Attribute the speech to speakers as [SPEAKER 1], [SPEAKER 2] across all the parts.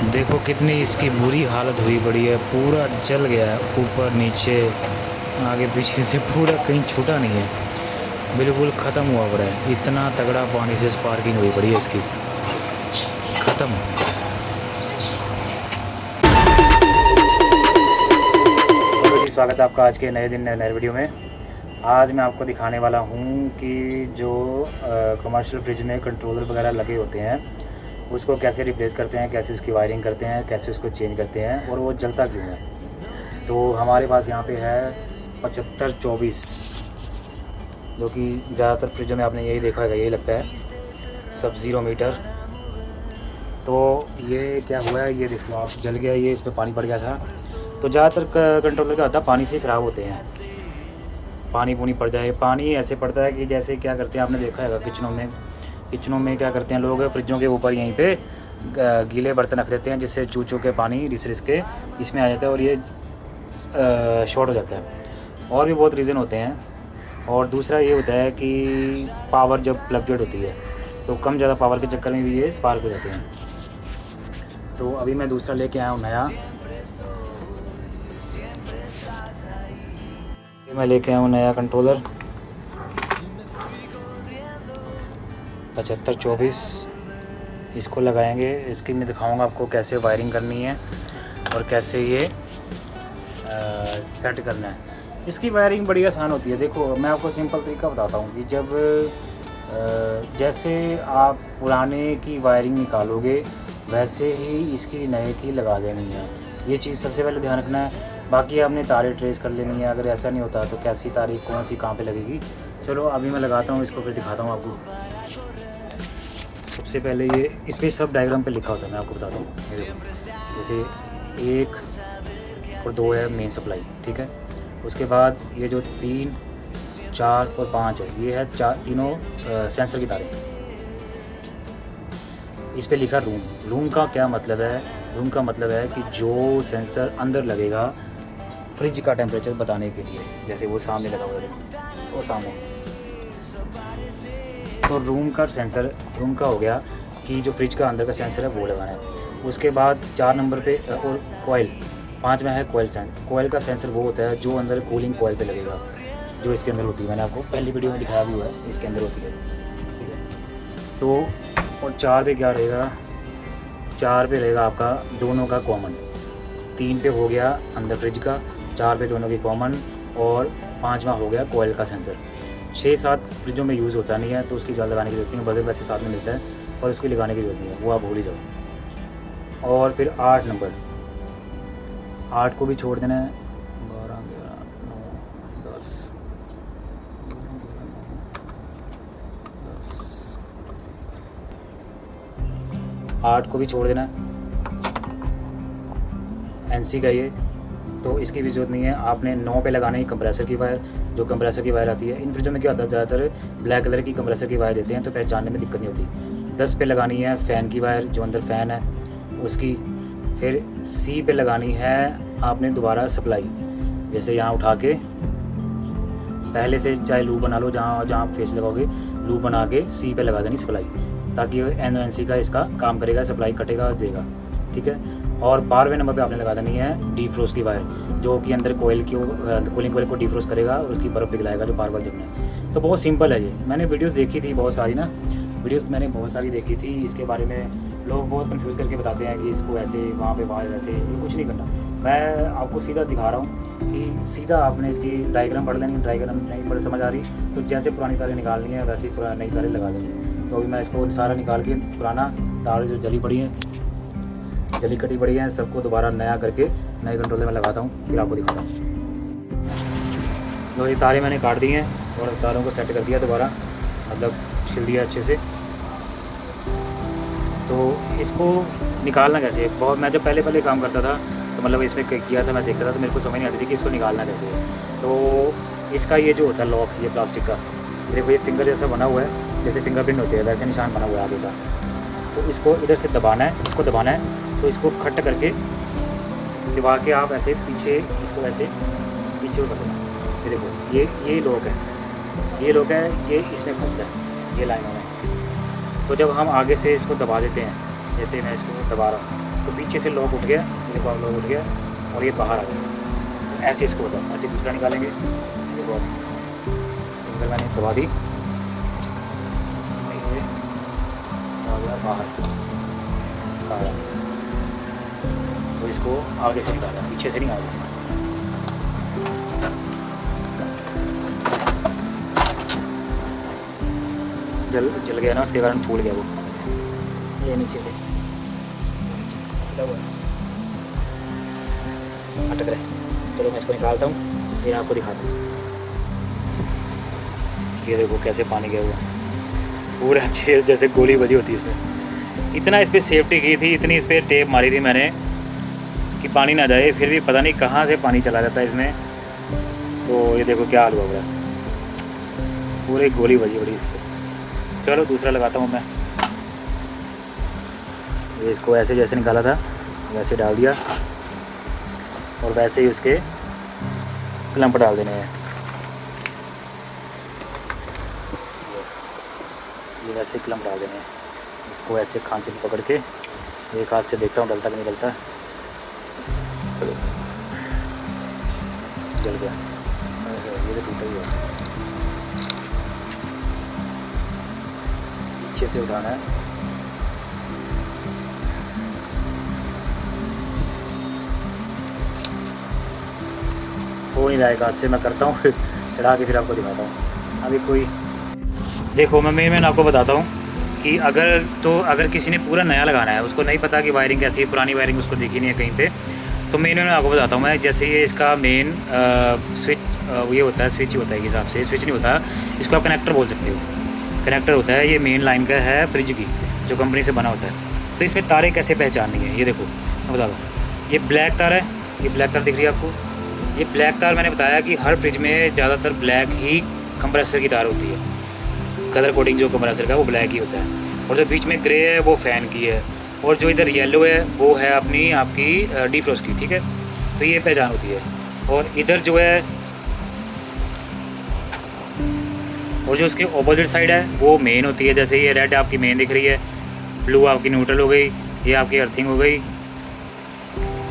[SPEAKER 1] देखो कितनी इसकी बुरी हालत हुई पड़ी है, पूरा जल गया है, ऊपर नीचे आगे पीछे से पूरा कहीं छूटा नहीं है, बिल्कुल ख़त्म हुआ पड़ा है। इतना तगड़ा पानी से स्पार्किंग हुई पड़ी है इसकी, ख़त्म। हेलो जी, स्वागत है आपका आज के नए दिन नए वीडियो में। आज मैं आपको दिखाने वाला हूँ कि जो कमर्शियल फ्रिज में कंट्रोलर वगैरह लगे होते हैं उसको कैसे रिप्लेस करते हैं, कैसे उसकी वायरिंग करते हैं, कैसे उसको चेंज करते हैं और वो जलता क्यों है। तो हमारे पास यहाँ पे है 7524, जो कि ज़्यादातर फ्रिजों में आपने यही देखा है, यही लगता है सब 0 मीटर। तो ये क्या हुआ है, ये देखो आप, जल गया ये, इस पर पानी पड़ गया था। तो ज़्यादातर कंट्रोलर का होता है पानी से ख़राब होते हैं, पानी पूनी पड़ जाए। पानी ऐसे पड़ता है कि जैसे क्या करते हैं, आपने देखा है किचनों में क्या करते हैं लोग, फ्रिजों के ऊपर यहीं पे गीले बर्तन रख देते हैं, जिससे चू चू के पानी रिस के इसमें आ जाता है और ये शॉर्ट हो जाता है। और भी बहुत रीज़न होते हैं। और दूसरा ये होता है कि पावर जब फ्लक्चुएट होती है तो कम ज़्यादा पावर के चक्कर में भी ये स्पार्क हो जाते हैं। तो अभी मैं दूसरा लेके आया हूँ नया, मैं लेके आया हूँ नया कंट्रोलर 7524। इसको लगाएंगे, इसकी मैं दिखाऊंगा आपको कैसे वायरिंग करनी है और कैसे ये सेट करना है। इसकी वायरिंग बड़ी आसान होती है। देखो मैं आपको सिंपल तरीका बताता हूँ कि जब जैसे आप पुराने की वायरिंग निकालोगे वैसे ही इसकी नए की लगा देनी है। ये चीज़ सबसे पहले ध्यान रखना है। बाकी आपने तारें ट्रेस कर लेनी है। अगर ऐसा नहीं होता तो कैसी तारीख कौन सी कहाँ पे लगेगी। चलो अभी मैं लगाता हूँ इसको, फिर दिखाता हूँ आपको। सबसे पहले ये इस पर सब डायग्राम पे लिखा होता है, मैं आपको बताता हूँ। जैसे 1 और 2 है मेन सप्लाई, ठीक है। उसके बाद ये जो 3, 4 और 5 है, ये है तीनों सेंसर की तारें। इस पे लिखा रूम का क्या मतलब है? रूम का मतलब है कि जो सेंसर अंदर लगेगा फ्रिज का टेम्परेचर बताने के लिए। जैसे वो सामने लगा हुआ है, वो सामने। तो रूम का हो गया कि जो फ्रिज का अंदर का सेंसर है वो लगाना है। उसके बाद 4 नंबर पे और कोयल, 5 में है कोयल का सेंसर वो होता है जो अंदर कूलिंग कोयल पे लगेगा, जो इसके अंदर होती है। मैंने आपको पहली वीडियो में दिखाया भी हुआ है, इसके अंदर होती है, ठीक है। तो और 4 पे क्या रहेगा? 4 पे रहेगा आपका दोनों का कॉमन। 3 पे हो गया अंदर फ्रिज का, 4 पे दोनों की कॉमन, और 5वां हो गया कोयल का सेंसर। 6-7 फ्रिजों में यूज़ होता नहीं है तो उसकी ज़्यादा लगाने की जरूरत नहीं है, बजट वैसे साथ में मिलता है और उसकी लगाने की जरूरत नहीं है, वो आप भूल ही जाओ। और फिर 8 नंबर, 8 को भी छोड़ देना है। 12, 11, 9, 10, 8 को भी छोड़ देना है। एनसी का ये, तो इसकी भी जरूरत नहीं है। आपने 9 पे लगाना है कंप्रेसर की वायर, जो कंप्रेसर की वायर आती है। इन फ्रिजों में क्या होता है, ज़्यादातर ब्लैक कलर की कंप्रेसर की वायर देते हैं तो पहचानने में दिक्कत नहीं होती। 10 पे लगानी है फ़ैन की वायर, जो अंदर फ़ैन है उसकी। फिर सी पे लगानी है आपने दोबारा सप्लाई, जैसे यहाँ उठा के पहले से चाहे लूप बना लो, जहाँ जहाँ आप फेस लगाओगे लूप बना के सी पे लगा देनी सप्लाई, ताकि एनओएनसी का इसका काम करेगा, सप्लाई कटेगा देगा, ठीक है। और 12वें नंबर पे आपने लगा देनी है डीफ्रोस्ट की वायर, जो कि अंदर कूलिंग कोयल को डीफ्रोस्ट करेगा और उसकी बर्फ़ पिघलाएगा जो बार बार जमना है। तो बहुत सिंपल है ये। मैंने वीडियोस देखी थी बहुत सारी ना, मैंने बहुत सारी देखी थी इसके बारे में। लोग बहुत कंफ्यूज करके बताते हैं कि इसको ऐसे वहाँ पे बाहर ऐसे, ये कुछ नहीं करना। मैं आपको सीधा दिखा रहा हूँ कि सीधा आपने इसकी डायग्राम पढ़ लेनी। डायग्राम नहीं पढ़ समझ आ रही तो जैसे पुरानी तारें निकालनी है वैसे ही नई तारें लगा देनी। तो अभी मैं इसको सारा निकाल के पुराना तार जो जली कटी पड़ी है सबको दोबारा नया करके नए कंट्रोलर में लगाता हूँ, फिर आपको दिखाता हूँ। तो ये तारें मैंने काट दी हैं और तारों को सेट कर दिया दोबारा, मतलब छिल दिया अच्छे से। तो इसको निकालना कैसे? बहुत मैं जब पहले काम करता था तो मतलब इसमें किया था, मैं देखता था तो मेरे को समझ नहीं आती थी कि इसको निकालना कैसे है। तो इसका ये जो होता है लॉक, ये प्लास्टिक का, देखो ये फिंगर जैसा बना हुआ है, जैसे फिंगरप्रिंट होते हैं वैसे निशान बना हुआ है आगे का। तो इसको इधर से दबाना है, इसको दबाना है। तो इसको खट करके दबा के आप ऐसे पीछे, इसको ऐसे पीछे कर देना। ये देखो ये लॉक है, ये इसमें फंसता है, ये लाइनों में। तो जब हम आगे से इसको दबा देते हैं, जैसे मैं इसको दबा रहा हूँ, तो पीछे से लॉक उठ गया, देखो आप लॉक उठ गया और ये बाहर आ गया। तो ऐसे इसको होता है, ऐसे दूसरा निकालेंगे, देखो सिंगल मैंने दबा दी, ये आ गया बाहर। तो इसको आगे से निकाला, पीछे से नहीं, आगे से। जल गया ना, उसके कारण फूल गया वो, ये नीचे से अटक रहा है। चलो मैं इसको निकालता हूँ, फिर आपको दिखाता हूँ। ये देखो कैसे पानी गया हुआ, पूरे अच्छे जैसे गोली बजी होती है इसमें। इतना इस पर सेफ्टी की थी, इतनी इस पर टेप मारी थी मैंने कि पानी ना जाए, फिर भी पता नहीं कहाँ से पानी चला जाता है इसमें। तो ये देखो क्या हाल हुआ है, पूरे गोली बजी बड़ी इस पर। चलो दूसरा लगाता हूँ मैं। इसको ऐसे जैसे निकाला था वैसे डाल दिया और वैसे ही उसके क्लम्प डाल देने हैं। ये वैसे क्लम्प डाल देने हैं। इसको ऐसे खांचे में पकड़ के एक हाथ से देखता हूँ डलता कि नहीं डलता। जल गया, ये तो टूटा ही है। पीछे से उठाना है, हो नहीं जाएगा हाथ से, मैं करता हूँ फिर चढ़ा के फिर आपको दिखाता हूँ। अभी कोई देखो मैं आपको बताता हूँ कि अगर किसी ने पूरा नया लगाना है, उसको नहीं पता कि वायरिंग कैसी है, पुरानी वायरिंग उसको दिखी नहीं है कहीं पे, तो मैं आपको बताता हूँ मैं। जैसे ये इसका मेन स्विच ये होता है, स्विच ही होता है के हिसाब से, स्विच नहीं होता, इसको आप कनेक्टर बोल सकते हो। कनेक्टर होता है, ये मेन लाइन का है फ्रिज की, जो कंपनी से बना होता है। तो इसमें तारें कैसे पहचाननी है, ये देखो मैं बता दूँ। ये ब्लैक तार है, ये ब्लैक तार दिख रही है आपको। ये ब्लैक तार मैंने बताया कि हर फ्रिज में ज़्यादातर ब्लैक ही कंप्रेसर की तार होती है। कलर कोडिंग जो कंप्रेसर का वो ब्लैक ही होता है, और जो बीच में ग्रे है वो फ़ैन की है, और जो इधर येलो है वो है आपकी डिफ्रोस्ट की, ठीक है। तो ये पहचान होती है। और इधर जो है, और जो उसके ऑपोजिट साइड है वो मेन होती है। जैसे ये रेड आपकी मेन दिख रही है, ब्लू आपकी न्यूट्रल हो गई, ये आपकी अर्थिंग हो गई,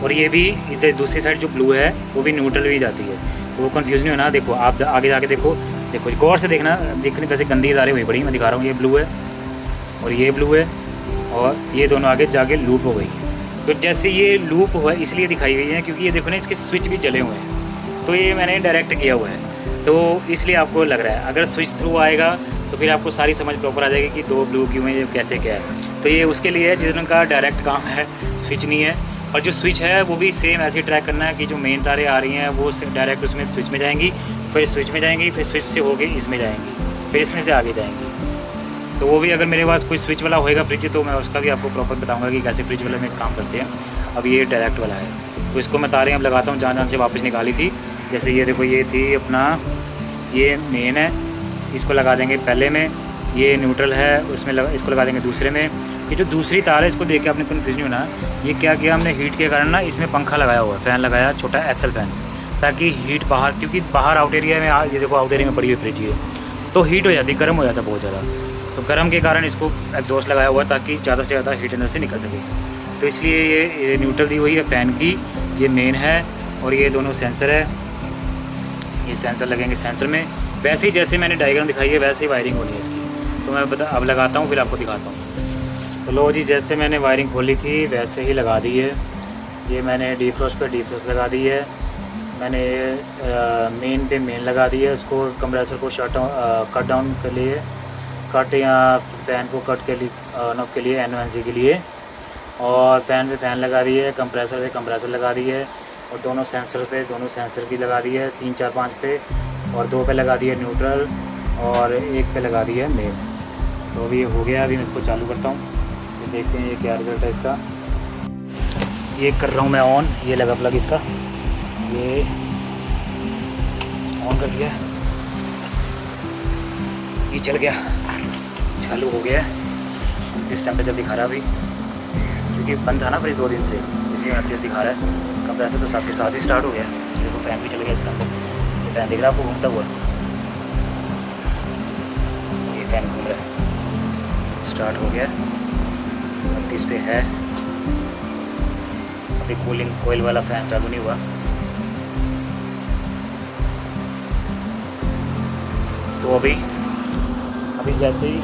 [SPEAKER 1] और ये भी इधर दूसरी साइड जो ब्लू है वो भी न्यूट्रल भी जाती है। तो वो कन्फ्यूज़ नहीं होना। देखो आप आगे जाके देखो गौर से देखना, दिखने वैसे गंदी तारें हुई बड़ी, मैं दिखा रहा हूँ। ये ब्लू है और ये ब्लू है, और ये दोनों आगे जाके लूप हो गई। तो जैसे ये लूप हुआ इसलिए दिखाई गई है क्योंकि ये देखो ना, इसके स्विच भी जले हुए हैं। तो ये मैंने डायरेक्ट किया हुआ है, तो इसलिए आपको लग रहा है। अगर स्विच थ्रू आएगा तो फिर आपको सारी समझ प्रॉपर आ जाएगी कि दो ब्लू क्यों है, ये कैसे क्या है। तो ये उसके लिए है जिनका डायरेक्ट काम है, स्विच नहीं है। और जो स्विच है वो भी सेम ऐसे ट्रैक करना है कि जो मेन तारें आ रही हैं वो डायरेक्ट उसमें स्विच में जाएंगी, फिर स्विच में जाएंगी, फिर स्विच से होके इसमें जाएंगी, फिर इसमें से आगे जाएंगी। तो वो भी अगर मेरे पास कोई स्विच वाला होएगा फ्रिज तो मैं उसका भी आपको प्रॉपर बताऊंगा कि कैसे फ्रिज वाले में काम करते हैं। अब ये डायरेक्ट वाला है, तो इसको मैं तारें अब लगाता हूँ जहाँ से वापस निकाली थी। जैसे ये देखो, ये थी अपना, ये मेन है, इसको लगा देंगे पहले में। ये न्यूट्रल है, उसमें इसको लगा देंगे दूसरे में। ये जो दूसरी तार है इसको देख के आपने कन्फ्यूज नहीं होना। ये क्या किया हमने, हीट के कारण ना इसमें पंखा लगाया हुआ है, फ़ैन लगाया, छोटा एक्सल फ़ैन, ताकि हीट बाहर, क्योंकि बाहर आउट एरिया में, ये देखो आउट एरिया में पड़ी हुई फ्रिज है, तो हीट हो जाती है, गर्म हो जाता है बहुत ज़्यादा। तो गर्म के कारण इसको एग्जॉस्ट लगाया हुआ है ताकि ज़्यादा से ज़्यादा हीट अंदर से निकल सके। तो इसलिए ये न्यूट्रल दी हुई है फ़ैन की, ये मेन है, और ये दोनों सेंसर है। ये सेंसर लगेंगे सेंसर में, वैसे ही जैसे मैंने डायग्राम दिखाई है वैसे ही वायरिंग होनी है इसकी। तो मैं अब लगाता हूँ, फिर आपको दिखाता हूँ। तो लो जी, जैसे मैंने वायरिंग खोली थी वैसे ही लगा दी है। ये मैंने डिफ्रोस्ट पे डिफ्रोस्ट लगा दी है, मैंने मेन पे मेन लगा दी है। उसको कंप्रेसर को कट डाउन के लिए, कट या फ़ैन को कट के लिए, नॉब के लिए, एनओएनसी के लिए, और फ़ैन पे फ़ैन लगा दी है, कंप्रेसर पे कंप्रेसर लगा दी है, और दोनों सेंसर पे दोनों सेंसर की लगा दी है, 3 4 5 पे, और 2 पे लगा दी है न्यूट्रल, और 1 पे लगा दी है मेन। तो अभी ये हो गया। अभी मैं इसको चालू करता हूँ, ये देखते हैं ये क्या रिज़ल्ट है इसका। ये कर रहा हूँ मैं ऑन, ये लगा प्लग इसका, ये ऑन कर दिया, ये चल गया, चालू हो गया। इस टेम्परेचर दिखा रहा है अभी, क्योंकि बंद था ना फ्रिज 2 दिन से, इसलिए 38 दिखा रहा है। कंप्रेसर तो साथ के साथ ही स्टार्ट हो गया। देखो फ़ैन भी चल गया इसका अंदर, ये फ़ैन दिख रहा है आपको घूमता हुआ, ये फ़ैन घूम रहा है, स्टार्ट हो गया, 29 पे है। अभी कूलिंग कोयल वाला फ़ैन चालू नहीं हुआ। तो अभी जैसे ही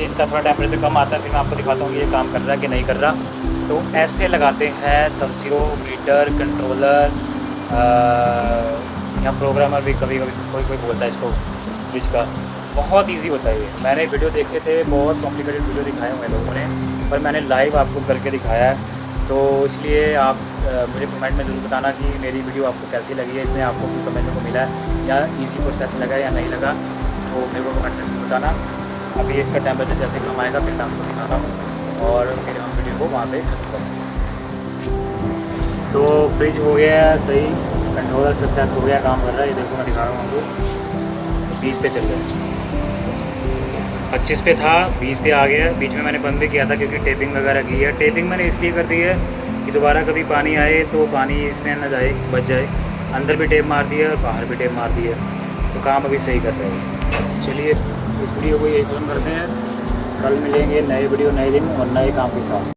[SPEAKER 1] इसका थोड़ा टेम्परेचर कम आता है फिर मैं आपको दिखाता हूँ कि ये काम कर रहा है कि नहीं कर रहा। तो ऐसे लगाते हैं सब-ज़ीरो मीटर कंट्रोलर या प्रोग्रामर भी कभी कोई बोलता है इसको फ्रिज का। बहुत इजी होता है ये। मैंने वीडियो देखे थे, बहुत कॉम्प्लिकेटेड वीडियो दिखाए हुए हैं लोगों ने, पर मैंने लाइव आपको करके दिखाया है। तो इसलिए आप मुझे कमेंट में ज़रूर बताना कि मेरी वीडियो आपको कैसी लगी है, इसमें आपको कुछ समझने को मिला है या इजी प्रोसेस लगा या नहीं लगा, तो मेरे को कमेंट में ज़रूर बताना। अभी इसका टेम्परेचर जैसे कम आएगा फिर मैं आपको दिखाता हूँ और फिर हम वीडियो को वहाँ पे खत्म करेंगे। तो फ्रिज हो गया है सही, कंट्रोलर सक्सेस हो गया, काम कर रहा है। ये देखो मैं दिखा रहा हूँ आपको, 20 पे चल गया, 25 पे था 20 पे आ गया। बीच में मैंने बंद भी किया था क्योंकि टेपिंग वगैरह की है। टेपिंग मैंने इसलिए कर दी है कि दोबारा कभी पानी आए तो पानी इसमें ना जाए, बच जाए। अंदर भी टेप मार दिया और बाहर भी टेप मार दी है, तो काम अभी सही कर रहे हैं। चलिए इस वीडियो को यही ख़त्म करते हैं, कल मिलेंगे नए वीडियो नए दिन और नए काम के साथ।